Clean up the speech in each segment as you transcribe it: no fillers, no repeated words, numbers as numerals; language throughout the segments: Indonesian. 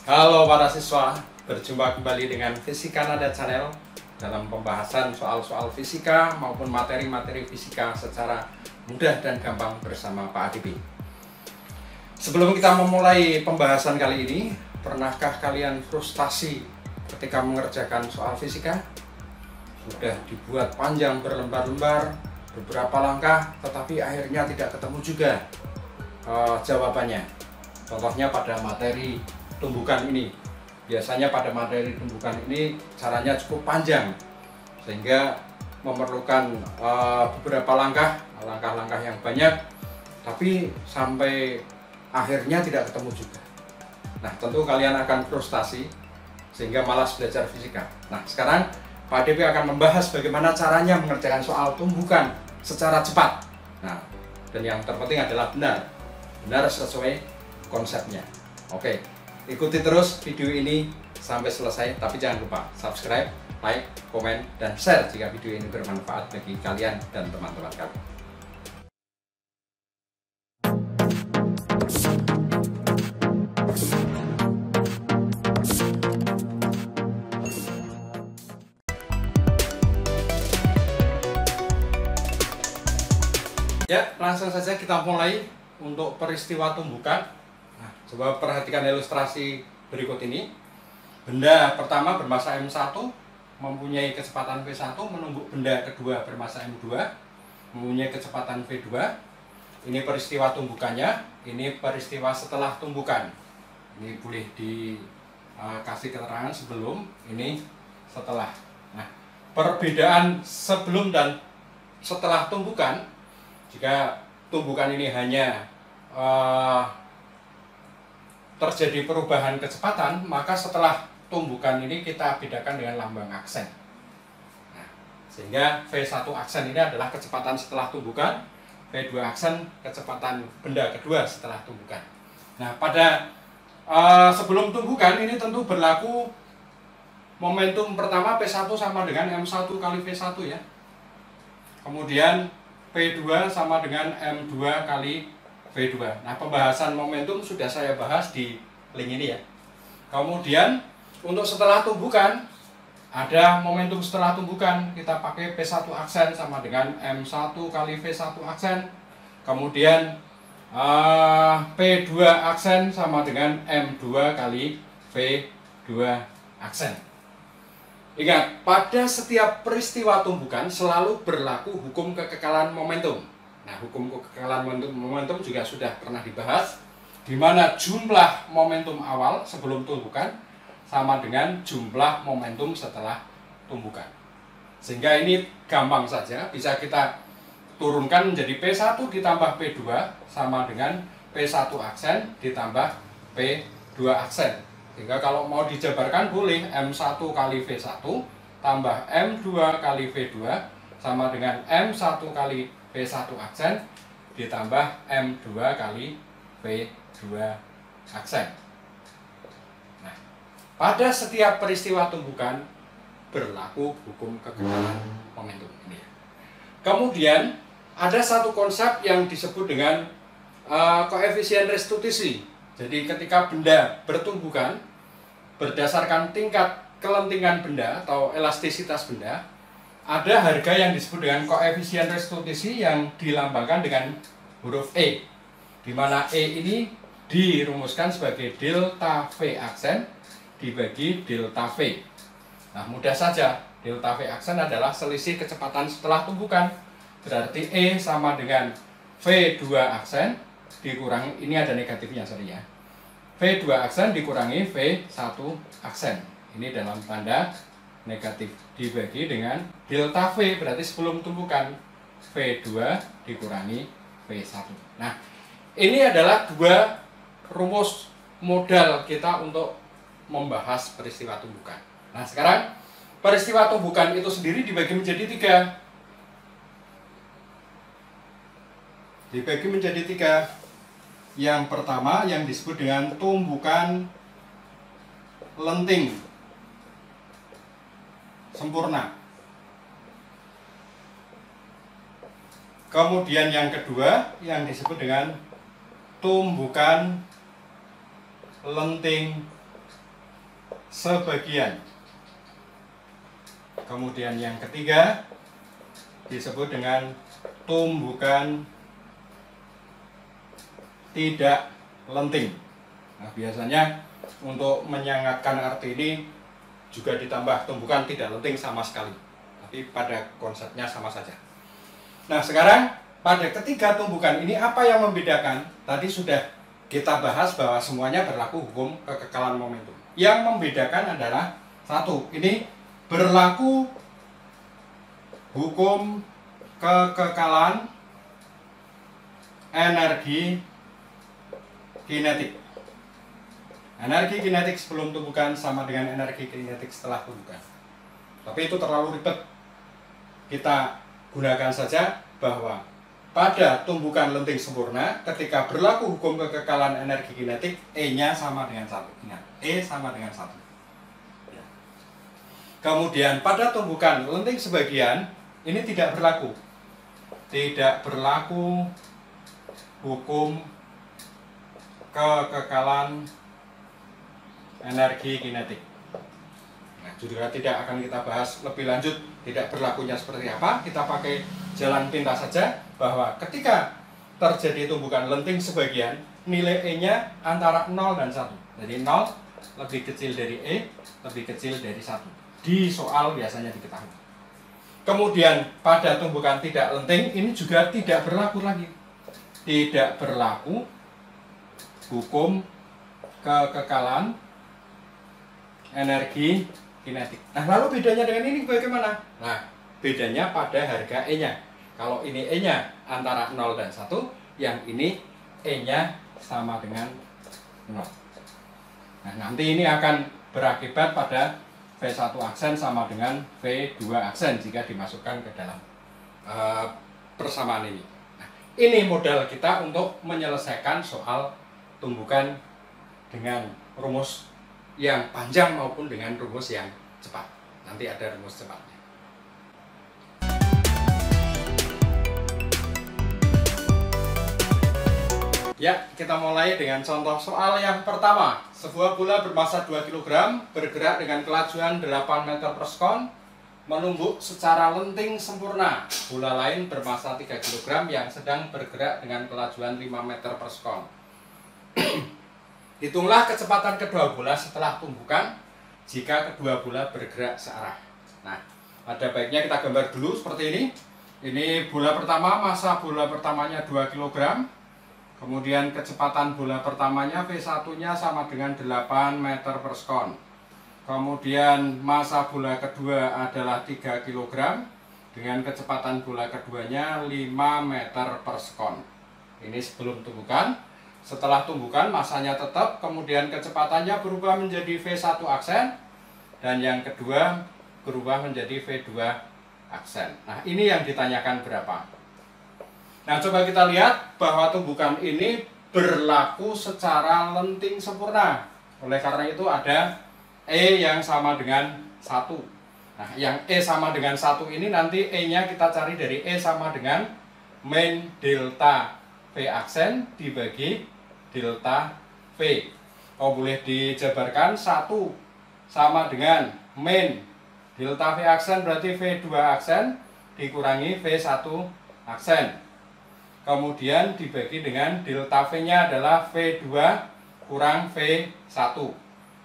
Halo para siswa, berjumpa kembali dengan Fisika Nada Channel dalam pembahasan soal-soal fisika maupun materi-materi fisika secara mudah dan gampang bersama Pak Adibi. Sebelum kita memulai pembahasan kali ini, pernahkah kalian frustasi ketika mengerjakan soal fisika? Sudah dibuat panjang berlembar-lembar, beberapa langkah, tetapi akhirnya tidak ketemu juga jawabannya. Contohnya pada materi tumbukan ini. Biasanya pada materi tumbukan ini caranya cukup panjang sehingga memerlukan beberapa langkah-langkah yang banyak, tapi sampai akhirnya tidak ketemu juga. Nah, tentu kalian akan frustasi sehingga malas belajar fisika. Nah, sekarang Pak DP akan membahas bagaimana caranya mengerjakan soal tumbukan secara cepat. Nah, dan yang terpenting adalah benar sesuai konsepnya. Oke, ikuti terus video ini sampai selesai, tapi jangan lupa subscribe, like, komen, dan share jika video ini bermanfaat bagi kalian dan teman-teman kalian. Ya, langsung saja kita mulai untuk peristiwa tumbukan. Nah, coba perhatikan ilustrasi berikut ini. Benda pertama bermassa M1 mempunyai kecepatan V1 menumbuk benda kedua bermassa M2 mempunyai kecepatan V2. Ini peristiwa tumbukannya, ini peristiwa setelah tumbukan. Ini boleh dikasih keterangan sebelum, ini setelah. Nah, perbedaan sebelum dan setelah tumbukan, jika tumbukan ini hanya terjadi perubahan kecepatan, maka setelah tumbukan ini kita bedakan dengan lambang aksen. Nah, sehingga V1 aksen ini adalah kecepatan setelah tumbukan, V2 aksen kecepatan benda kedua setelah tumbukan. Nah, pada sebelum tumbukan ini tentu berlaku momentum pertama P1 sama dengan M1 kali V1 ya. Kemudian P2 sama dengan M2 kali V2. Nah, pembahasan momentum sudah saya bahas di link ini ya. Kemudian untuk setelah tumbukan, ada momentum setelah tumbukan, kita pakai P1 aksen sama dengan M1 kali V1 aksen. Kemudian P2 aksen sama dengan M2 kali V2 aksen. Ingat, pada setiap peristiwa tumbukan selalu berlaku hukum kekekalan momentum. Nah, hukum kekekalan momentum juga sudah pernah dibahas, di mana jumlah momentum awal sebelum tumbukan sama dengan jumlah momentum setelah tumbukan. Sehingga ini gampang saja, bisa kita turunkan menjadi P1 ditambah P2 sama dengan P1 aksen ditambah P2 aksen. Sehingga kalau mau dijabarkan boleh M1 kali V1 tambah M2 kali V2 sama dengan M1 kali V1 aksen ditambah M2 kali V2 aksen. Nah, pada setiap peristiwa tumbukan berlaku hukum kekekalan momentum ini. Kemudian ada satu konsep yang disebut dengan koefisien restitusi. Jadi ketika benda bertumbukan berdasarkan tingkat kelentingan benda atau elastisitas benda, ada harga yang disebut dengan koefisien restitusi yang dilambangkan dengan huruf E, di mana E ini dirumuskan sebagai delta V aksen dibagi delta V. Nah, mudah saja, delta V aksen adalah selisih kecepatan setelah tumbukan. Berarti E sama dengan V2 aksen dikurangi, ini ada negatifnya sorry ya, V2 aksen dikurangi V1 aksen. Ini dalam tanda negatif dibagi dengan delta V, berarti sebelum tumbukan V2 dikurangi V1. Nah, ini adalah dua rumus modal kita untuk membahas peristiwa tumbukan. Nah, sekarang peristiwa tumbukan itu sendiri dibagi menjadi tiga. Yang pertama yang disebut dengan tumbukan lenting sempurna. Kemudian yang kedua yang disebut dengan tumbukan lenting sebagian. Kemudian yang ketiga disebut dengan tumbukan tidak lenting. Nah, biasanya untuk menyangatkan arti ini juga ditambah tumbukan tidak lenting sama sekali. Tapi pada konsepnya sama saja. Nah, sekarang pada ketiga tumbukan ini apa yang membedakan? Tadi sudah kita bahas bahwa semuanya berlaku hukum kekekalan momentum. Yang membedakan adalah satu, ini berlaku hukum kekekalan energi kinetik. Energi kinetik sebelum tumbukan sama dengan energi kinetik setelah tumbukan. Tapi itu terlalu ribet. Kita gunakan saja bahwa pada tumbukan lenting sempurna, ketika berlaku hukum kekekalan energi kinetik, E-nya sama dengan 1. Ingat, E sama dengan 1. Ya. Kemudian pada tumbukan lenting sebagian, ini tidak berlaku. Tidak berlaku hukum kekekalan energi kinetik. Nah, juga tidak akan kita bahas lebih lanjut tidak berlakunya seperti apa. Kita pakai jalan pintas saja bahwa ketika terjadi tumbukan lenting sebagian, nilai E-nya antara 0 dan 1. Jadi 0 lebih kecil dari E, lebih kecil dari 1. Di soal biasanya diketahui. Kemudian pada tumbukan tidak lenting ini juga tidak berlaku lagi. Tidak berlaku hukum kekekalan energi kinetik. Nah, lalu bedanya dengan ini bagaimana? Nah, bedanya pada harga E-nya. Kalau ini E-nya antara 0 dan 1, yang ini E-nya sama dengan 0. Nah, nanti ini akan berakibat pada V1 aksen sama dengan V2 aksen jika dimasukkan ke dalam persamaan ini. Nah, ini modal kita untuk menyelesaikan soal tumbukan dengan rumus yang panjang maupun dengan rumus yang cepat. Nanti ada rumus cepatnya. Ya, kita mulai dengan contoh soal yang pertama. Sebuah bola bermassa 2 kg bergerak dengan kelajuan 8 meter per sekon, menumbuk secara lenting sempurna. Bola lain bermassa 3 kg yang sedang bergerak dengan kelajuan 5 meter per sekon. Hitunglah kecepatan kedua bola setelah tumbukan jika kedua bola bergerak searah. Nah, ada baiknya kita gambar dulu seperti ini. Ini bola pertama, massa bola pertamanya 2 kg. Kemudian kecepatan bola pertamanya V1-nya sama dengan 8 meter per sekon. Kemudian massa bola kedua adalah 3 kg dengan kecepatan bola keduanya 5 meter per sekon. Ini sebelum tumbukan. Setelah tumbukan massanya tetap, kemudian kecepatannya berubah menjadi V1 aksen, dan yang kedua berubah menjadi V2 aksen. Nah, ini yang ditanyakan berapa. Nah, coba kita lihat bahwa tumbukan ini berlaku secara lenting sempurna. Oleh karena itu ada E yang sama dengan 1. Nah, yang E sama dengan 1 ini nanti E-nya kita cari dari E sama dengan min delta V aksen dibagi delta V. Oh, boleh dijabarkan 1 sama dengan min delta V aksen berarti V2 aksen dikurangi V1 aksen. Kemudian dibagi dengan delta V-nya adalah V2 kurang V1.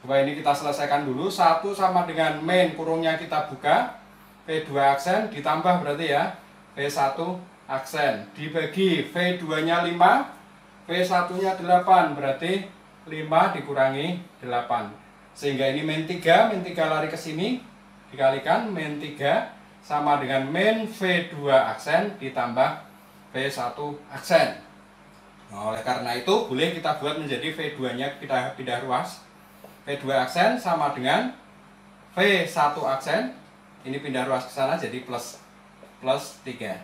Coba ini kita selesaikan dulu. 1 sama dengan min kurungnya kita buka. V2 aksen ditambah berarti ya V1 aksen. Dibagi V2-nya 5, V1-nya 8. Berarti 5 dikurangi 8. Sehingga ini min 3 lari ke sini. Dikalikan min 3 sama dengan min V2 aksen ditambah V1 aksen. Nah, oleh karena itu boleh kita buat menjadi V2-nya kita pindah ruas. V2 aksen sama dengan V1 aksen. Ini pindah ruas ke sana jadi plus 3.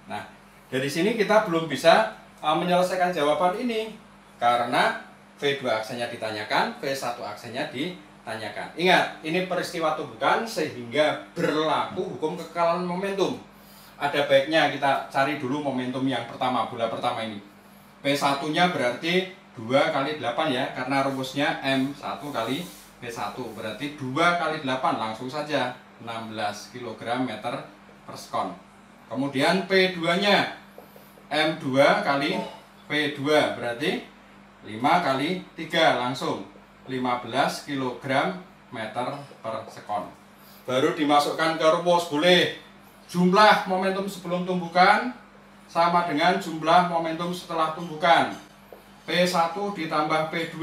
Nah, dari sini kita belum bisa menyelesaikan jawaban ini karena V2 aksennya ditanyakan, V1 aksennya ditanyakan. Ingat, ini peristiwa tumbukan sehingga berlaku hukum kekekalan momentum. Ada baiknya kita cari dulu momentum yang pertama, bola pertama ini. P1-nya berarti 2 kali 8 ya, karena rumusnya M1 kali V1. V1 berarti 2 kali 8 langsung saja 16 kg meter per sekon. Kemudian P2 nya M2 kali V2 berarti 5 kali 3 langsung 15 kg meter per sekon. Baru dimasukkan ke rumus. Boleh jumlah momentum sebelum tumbukan sama dengan jumlah momentum setelah tumbukan. P1 ditambah P2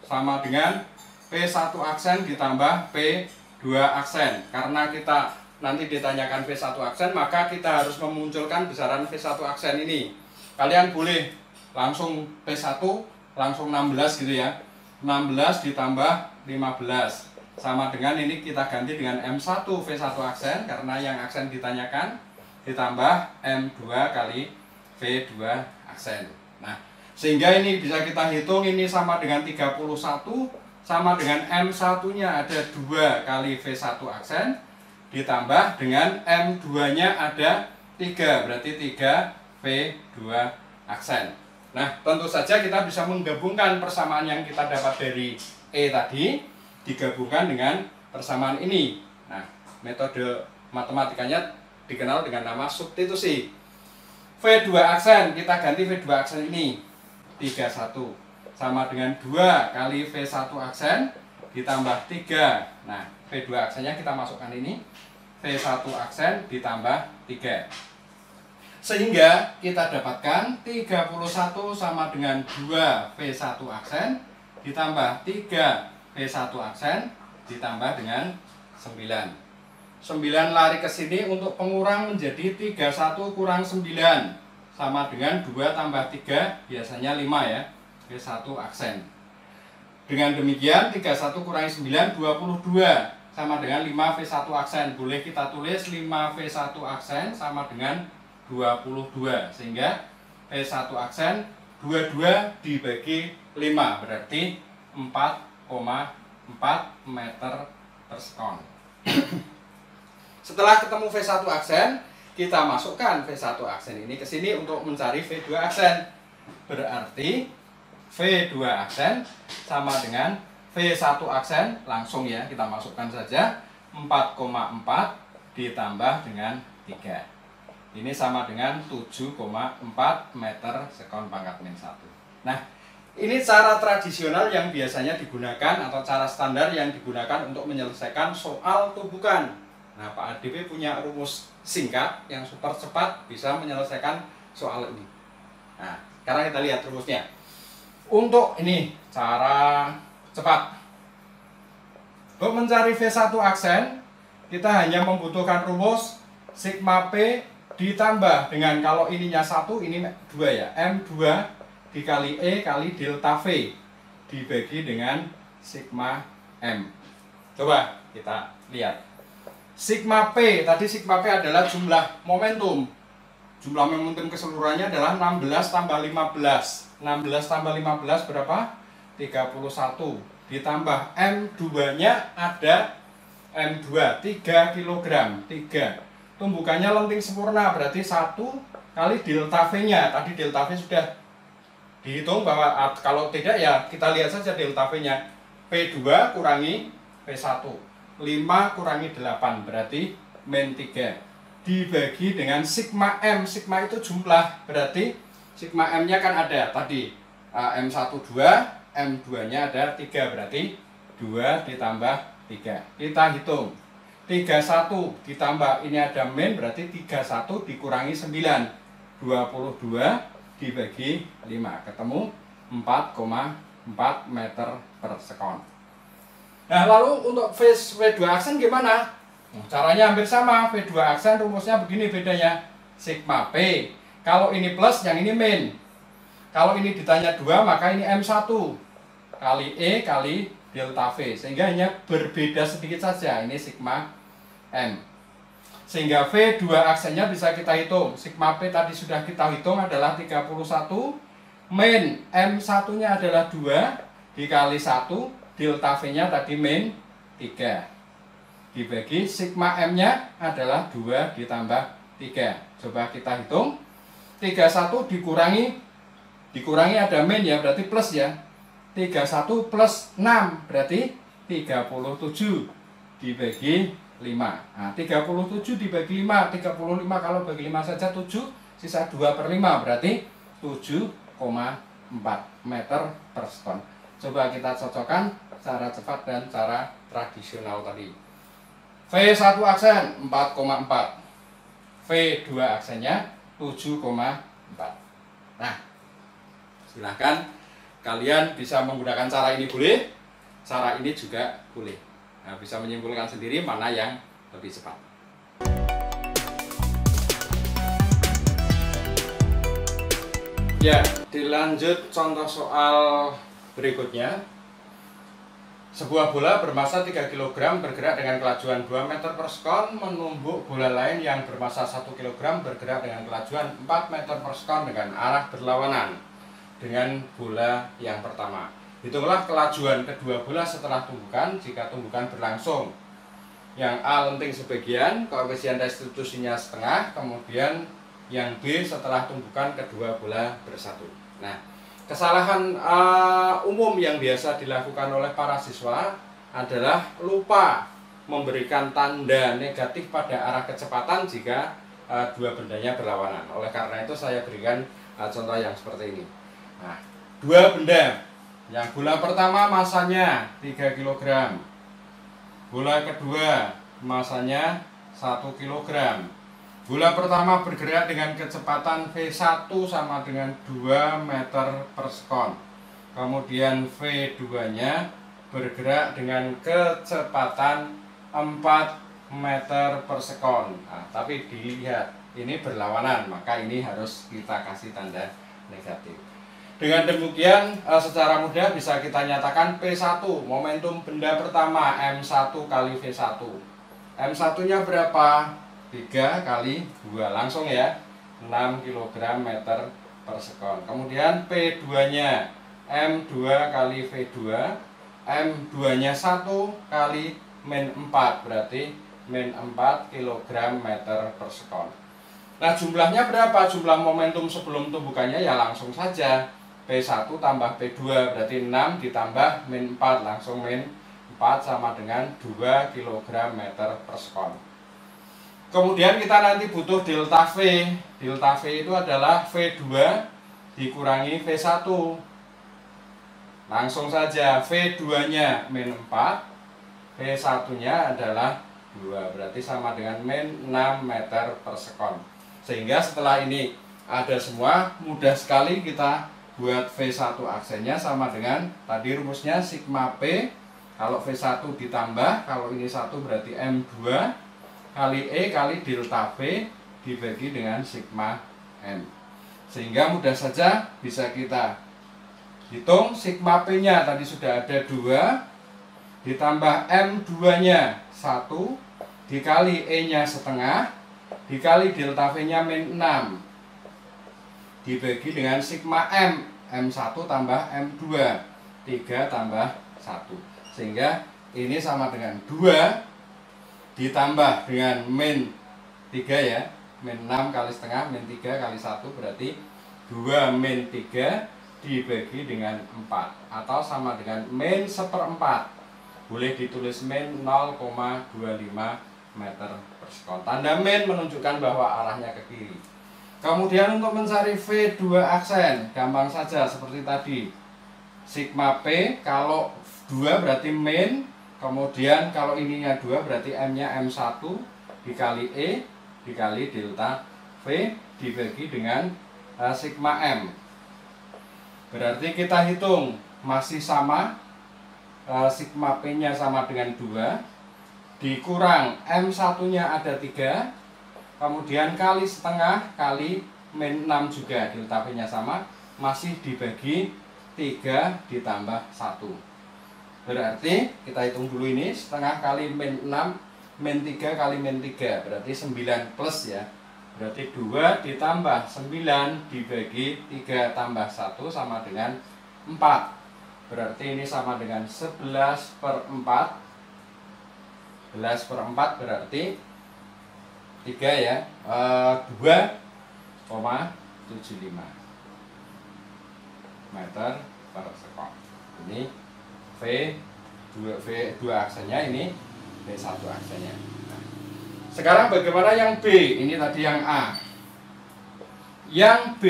sama dengan P1 aksen ditambah P2 aksen. Karena kita nanti ditanyakan P1 aksen, maka kita harus memunculkan besaran P1 aksen ini. Kalian boleh langsung P1 langsung 16 gitu ya. 16 ditambah 15 sama dengan ini kita ganti dengan M1 V1 aksen karena yang aksen ditanyakan, ditambah M2 kali V2 aksen. Nah, sehingga ini bisa kita hitung, ini sama dengan 31 sama dengan M1 nya ada 2 kali V1 aksen ditambah dengan M2 nya ada 3, berarti 3 V2 aksen. Nah, tentu saja kita bisa menggabungkan persamaan yang kita dapat dari E tadi digabungkan dengan persamaan ini. Nah, metode matematikanya dikenal dengan nama substitusi. V2 aksen, kita ganti V2 aksen ini 31 sama dengan 2 kali V1 aksen ditambah 3. Nah, V2 aksennya kita masukkan ini, V1 aksen ditambah 3. Sehingga kita dapatkan 31 sama dengan 2 V1 aksen ditambah 3 V1 aksen ditambah dengan 9. 9 lari ke sini untuk pengurang menjadi 31 kurang 9 sama dengan 2 tambah 3 biasanya 5 ya, V1 aksen. Dengan demikian 31 kurangi 9 22 sama dengan 5 V1 aksen. Boleh kita tulis 5 V1 aksen sama dengan 22 sehingga V1 aksen 22 dibagi 5 berarti 4,4 meter per sekon. Setelah ketemu V1 aksen, kita masukkan V1 aksen ini ke sini untuk mencari V2 aksen. Berarti V2 aksen sama dengan V1 aksen, langsung ya kita masukkan saja 4,4 ditambah dengan 3. Ini sama dengan 7,4 meter sekon pangkat min 1. Nah, ini cara tradisional yang biasanya digunakan atau cara standar yang digunakan untuk menyelesaikan soal tumbukan. Nah, Pak ADP punya rumus singkat yang super cepat bisa menyelesaikan soal ini. Nah, sekarang kita lihat rumusnya. Untuk ini cara cepat. Untuk mencari V1 aksen, kita hanya membutuhkan rumus sigma P ditambah dengan, kalau ininya 1, ini 2 ya, M2 dikali E kali delta V dibagi dengan sigma M. Coba kita lihat. Sigma P, tadi sigma P adalah jumlah momentum. Jumlah momentum keseluruhannya adalah 16 tambah 15. 16 tambah 15 berapa? 31. Ditambah M2-nya ada M2, 3 kg. 3. Tumbukannya lenting sempurna, berarti 1 kali delta V-nya. Tadi delta V sudah dihitung, bahwa kalau tidak ya kita lihat saja delta V-nya. P2 kurangi P1. 5 kurangi 8 berarti min 3. Dibagi dengan sigma M. Sigma itu jumlah, berarti sigma M-nya kan ada tadi M1 2, M2-nya ada 3, berarti 2 ditambah 3. Kita hitung. 31 ditambah ini ada min, berarti 31 dikurangi 9. 22 dibagi 5. Ketemu 4,4 meter per sekon. Nah, lalu untuk V2 aksen gimana? Caranya hampir sama. V2 aksen rumusnya begini bedanya. Sigma P. Kalau ini plus, yang ini min. Kalau ini ditanya 2, maka ini M1 kali E kali delta V. Sehingga hanya berbeda sedikit saja. Ini sigma M. Sehingga V2 aksennya bisa kita hitung. Sigma P tadi sudah kita hitung adalah 31. Min M1-nya adalah 2 dikali 1. Delta V-nya tadi min 3. Dibagi sigma M-nya adalah 2 ditambah 3. Coba kita hitung. 31 dikurangi ada min ya, berarti plus ya. 31 plus 6 berarti 37 dibagi 5. Nah, 37 dibagi 5, 35 kalau bagi 5 saja 7, sisa 2/5 berarti 7,4 meter per sekon. Coba kita cocokkan cara cepat dan cara tradisional tadi. V1 aksen 4,4, V2 aksennya 7,4. Nah, silahkan kalian bisa menggunakan cara ini boleh, cara ini juga boleh. Nah, bisa menyimpulkan sendiri mana yang lebih cepat. Ya, dilanjut contoh soal berikutnya. Sebuah bola bermasa 3 kg bergerak dengan kelajuan 2 meter per sekon menumbuk bola lain yang bermasa 1 kg bergerak dengan kelajuan 4 meter per sekon dengan arah berlawanan dengan bola yang pertama. Hitunglah kelajuan kedua bola setelah tumbukan jika tumbukan berlangsung. Yang A lenting sebagian, koefisien restitusinya setengah, kemudian yang B setelah tumbukan kedua bola bersatu. Nah, kesalahan umum yang biasa dilakukan oleh para siswa adalah lupa memberikan tanda negatif pada arah kecepatan jika dua bendanya berlawanan. Oleh karena itu saya berikan contoh yang seperti ini. Nah, dua benda. Yang bola pertama masanya 3 kg. Bola kedua masanya 1 kg. Bola pertama bergerak dengan kecepatan V1 sama dengan 2 meter per sekon. Kemudian V2-nya bergerak dengan kecepatan 4 meter per sekon. Nah, tapi dilihat ini berlawanan, maka ini harus kita kasih tanda negatif. Dengan demikian secara mudah bisa kita nyatakan P1 momentum benda pertama M1 kali V1. M1-nya berapa? 3 kali 2 langsung ya, 6 kg meter per sekon. Kemudian P2-nya M2 kali V2, M2-nya 1 kali min 4 berarti min 4 kg meter per sekon. Nah, jumlahnya berapa? Jumlah momentum sebelum tumbukannya ya langsung saja P1 tambah P2 berarti 6 ditambah min 4 langsung min 4 sama dengan 2 kg meter per sekon. Kemudian kita nanti butuh delta V. Delta V itu adalah V2 dikurangi V1. Langsung saja V2-nya min 4, V1-nya adalah 2, berarti sama dengan min 6 meter per sekon. Sehingga setelah ini ada semua, mudah sekali kita buat V1 aksennya sama dengan tadi rumusnya sigma P. Kalau V1 ditambah, kalau ini 1 berarti M2 kali E kali delta V dibagi dengan sigma M. Sehingga mudah saja bisa kita hitung sigma P-nya tadi sudah ada 2 ditambah M2-nya 1 dikali E-nya setengah dikali delta V-nya min 6 dibagi dengan sigma M, M1 tambah M2, 3 tambah 1. Sehingga ini sama dengan 2 ditambah dengan min 3 ya, min 6 kali setengah, min 3 kali 1 berarti 2 min 3 dibagi dengan 4 atau sama dengan min 1/4. Boleh ditulis min 0,25 meter per sekon. Tanda min menunjukkan bahwa arahnya ke kiri. Kemudian untuk mencari V2 aksen, gampang saja seperti tadi. Sigma P, kalau 2 berarti min, kemudian kalau ininya 2 berarti M-nya M1 dikali E dikali delta V dibagi dengan sigma M. Berarti kita hitung masih sama, sigma P-nya sama dengan 2, dikurang M1-nya ada 3, kemudian kali setengah kali min 6 juga, delta V-nya sama, masih dibagi 3 ditambah 1. Berarti kita hitung dulu ini, setengah kali min 6, min 3 kali min 3, berarti 9 plus ya. Berarti 2 ditambah 9 dibagi 3 tambah 1 sama dengan 4. Berarti ini sama dengan 11/4. 11/4 berarti 3 ya, 2,75 meter per sekon. Ini V2 V2 aksennya, ini V1 aksennya. Nah, sekarang bagaimana yang B? Ini tadi yang A. Yang B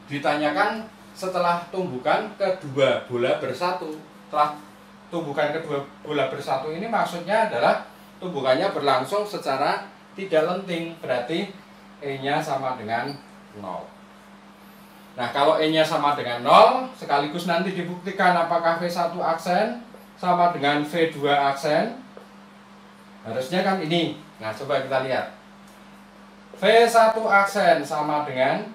ditanyakan setelah tumbukan kedua bola bersatu. Setelah tumbukan kedua bola bersatu ini maksudnya adalah tumbukannya berlangsung secara tidak lenting, berarti E-nya sama dengan 0. Nah, kalau E-nya sama dengan 0, sekaligus nanti dibuktikan apakah V1 aksen sama dengan V2 aksen. Harusnya kan ini. Nah, coba kita lihat. V1 aksen sama dengan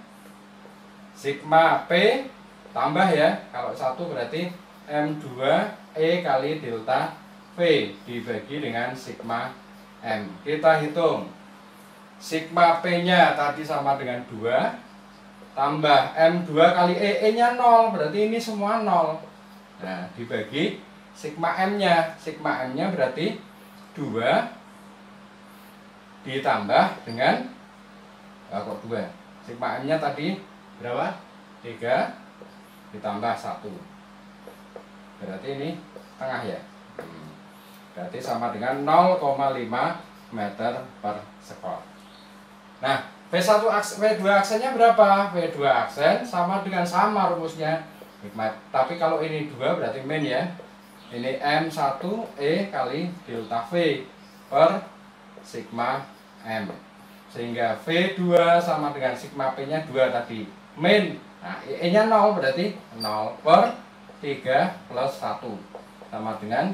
sigma P tambah ya. Kalau 1 berarti M2 E kali delta V dibagi dengan sigma M. Kita hitung. Sigma P-nya tadi sama dengan 2 tambah M2 kali E-nya 0, berarti ini semua 0. Nah, dibagi sigma M-nya. Sigma M-nya berarti 2 ditambah dengan kok 2. Sigma M-nya tadi berapa? 3 ditambah 1. Berarti ini tengah ya. Berarti sama dengan 0,5 meter per sekon. Nah, V2 aksennya berapa? V2 aksen sama dengan sama rumusnya. Tapi kalau ini 2 berarti min ya. Ini M1 E kali delta V per sigma M. Sehingga V2 sama dengan sigma P-nya 2 tadi. Min. Nah, E-nya 0 berarti 0 per 3 plus 1. Sama dengan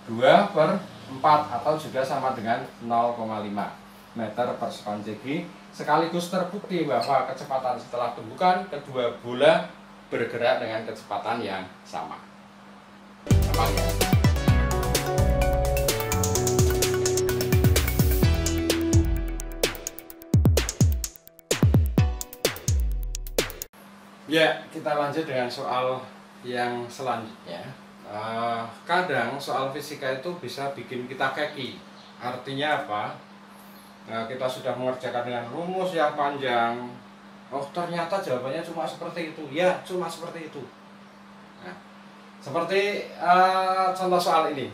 2 per 4 atau juga sama dengan 0,5 meter per sekon. Jadi sekaligus terbukti bahwa kecepatan setelah tumbukan kedua bola bergerak dengan kecepatan yang sama. Gampang ya? Ya, kita lanjut dengan soal yang selanjutnya. Kadang soal fisika itu bisa bikin kita keki. Artinya apa? Nah, kita sudah mengerjakan dengan rumus yang panjang. Oh, ternyata jawabannya cuma seperti itu. Ya, cuma seperti itu. Nah, seperti contoh soal ini.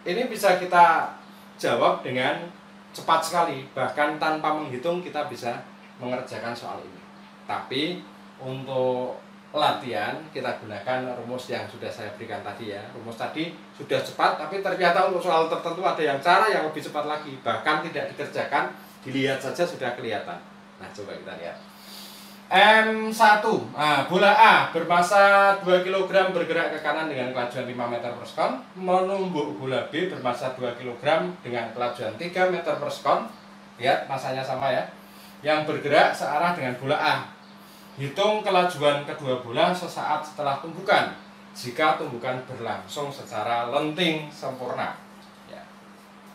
Ini bisa kita jawab dengan cepat sekali. Bahkan tanpa menghitung kita bisa mengerjakan soal ini. Tapi untuk latihan kita gunakan rumus yang sudah saya berikan tadi ya. Rumus tadi sudah cepat, tapi ternyata untuk soal tertentu ada yang cara yang lebih cepat lagi, bahkan tidak dikerjakan, dilihat saja sudah kelihatan. Nah, coba kita lihat. M1, bola A bermasa 2 kg bergerak ke kanan dengan kelajuan 5 meter per sekon, menumbuk bola B bermasa 2 kg dengan kelajuan 3 meter per sekon. Lihat masanya sama ya. Yang bergerak searah dengan bola A. Hitung kelajuan kedua bola sesaat setelah tumbukan jika tumbukan berlangsung secara lenting sempurna. Ya,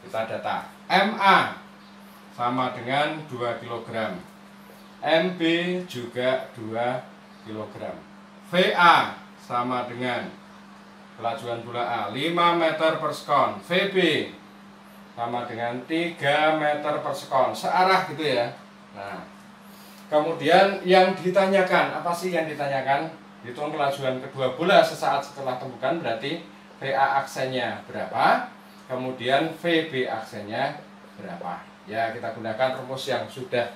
kita data. MA sama dengan 2 kg. MB juga 2 kg. VA sama dengan kelajuan bola A 5 meter per sekon. VB sama dengan 3 meter per sekon. Searah gitu ya. Nah, kemudian yang ditanyakan, apa sih yang ditanyakan? Hitung kelajuan kedua bola sesaat setelah tumbukan, berarti VA aksennya berapa, kemudian VB aksennya berapa. Ya, kita gunakan rumus yang sudah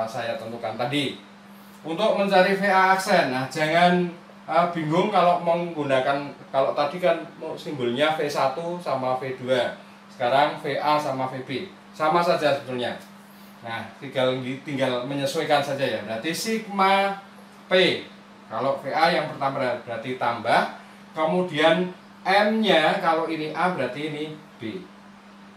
saya tentukan tadi. Untuk mencari VA aksen, nah jangan bingung kalau menggunakan, kalau tadi kan simbolnya V1 sama V2, sekarang VA sama VB, sama saja sebetulnya. Nah, tinggal menyesuaikan saja ya. Berarti sigma P. Kalau VA yang pertama berarti tambah. Kemudian M-nya kalau ini A berarti ini B.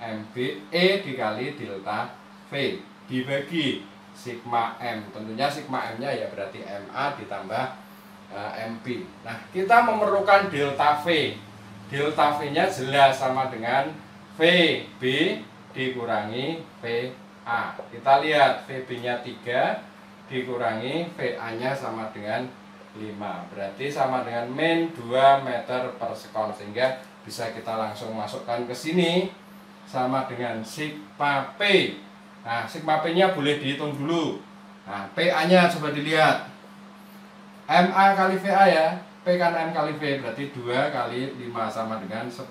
MB E dikali delta V dibagi sigma M. Tentunya sigma M-nya ya berarti MA ditambah MB. Nah, kita memerlukan delta V. Delta V-nya jelas sama dengan VB dikurangi V A. Kita lihat VB-nya 3 dikurangi VA-nya sama dengan 5. Berarti sama dengan min 2 meter per sekon. Sehingga bisa kita langsung masukkan ke sini sama dengan sigma P. Nah, sigma P-nya boleh dihitung dulu. Nah, PA-nya coba dilihat. MA kali VA ya. P kan M kali V, berarti 2 kali 5 sama dengan 10.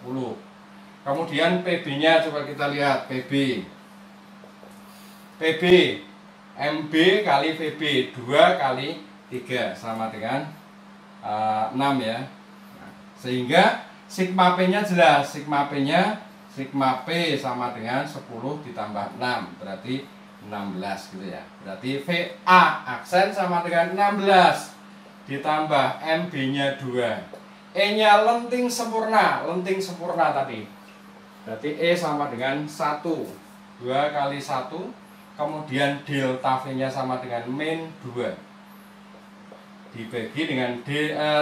Kemudian PB-nya coba kita lihat, PB MB kali VB, 2 kali 3 sama dengan 6 ya. Sehingga sigma P-nya jelas, sigma P sama dengan 10 ditambah 6, berarti 16 gitu ya. Berarti VA aksen sama dengan 16 ditambah MB-nya 2. E-nya lenting sempurna tadi. Berarti E sama dengan 1. 2 kali 1, kemudian delta V-nya sama dengan min 2. Dibagi dengan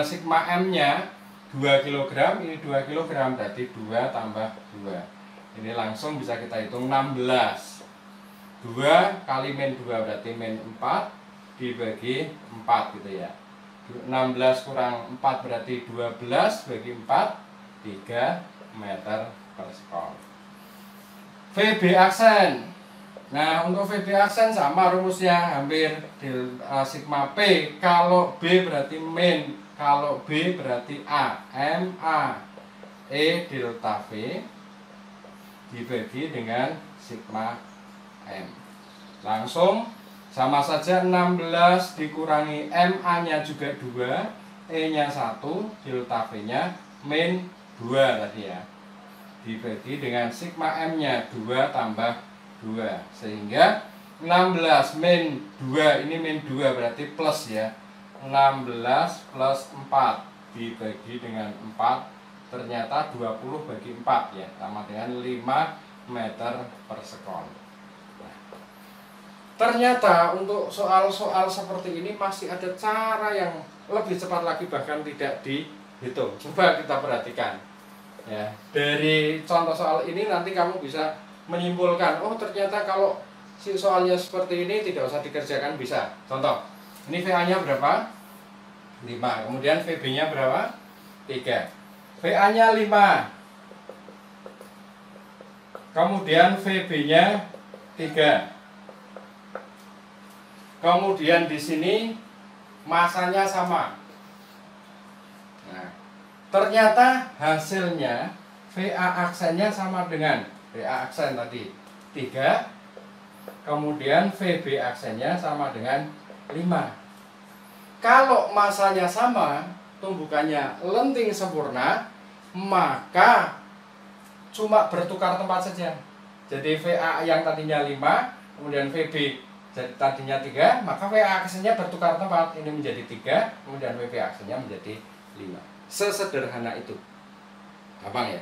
sigma M-nya 2 kg, ini 2 kg, berarti 2 tambah 2. Ini langsung bisa kita hitung 16. 2 kali min 2 berarti min 4 dibagi 4 gitu ya. 16 kurang 4 berarti 12 bagi 4, 3 meter per sekon. VB aksen. Nah, untuk VB aksen sama rumusnya, hampir sigma P. Kalau B berarti min, kalau B berarti A. MA E delta V dibagi dengan sigma M. Langsung sama saja, 16 dikurangi MA-nya juga 2, E-nya 1, delta V-nya min 2 tadi ya. Dibagi dengan sigma M-nya 2 tambah 2. Sehingga 16 min 2, ini min 2 berarti plus ya. 16 plus 4 dibagi dengan 4, ternyata 20 bagi 4 ya, sama dengan 5 meter per sekon. Ternyata untuk soal-soal seperti ini masih ada cara yang lebih cepat lagi, bahkan tidak dihitung. Coba kita perhatikan ya. Dari contoh soal ini nanti kamu bisa menyimpulkan, oh ternyata kalau si soalnya seperti ini tidak usah dikerjakan, bisa. Contoh, ini VA-nya berapa? 5. Kemudian VB-nya berapa? 3. VA-nya 5. Kemudian VB-nya 3. Kemudian di sini masanya sama. Nah, ternyata hasilnya VA aksennya sama dengan VA aksen tadi 3. Kemudian VB aksennya sama dengan 5. Kalau masanya sama, tumbukannya lenting sempurna, maka cuma bertukar tempat saja. Jadi VA yang tadinya 5, kemudian VB tadinya 3, maka VA aksennya bertukar tempat, ini menjadi 3, kemudian VB aksennya menjadi 5. Sesederhana itu. Gampang ya?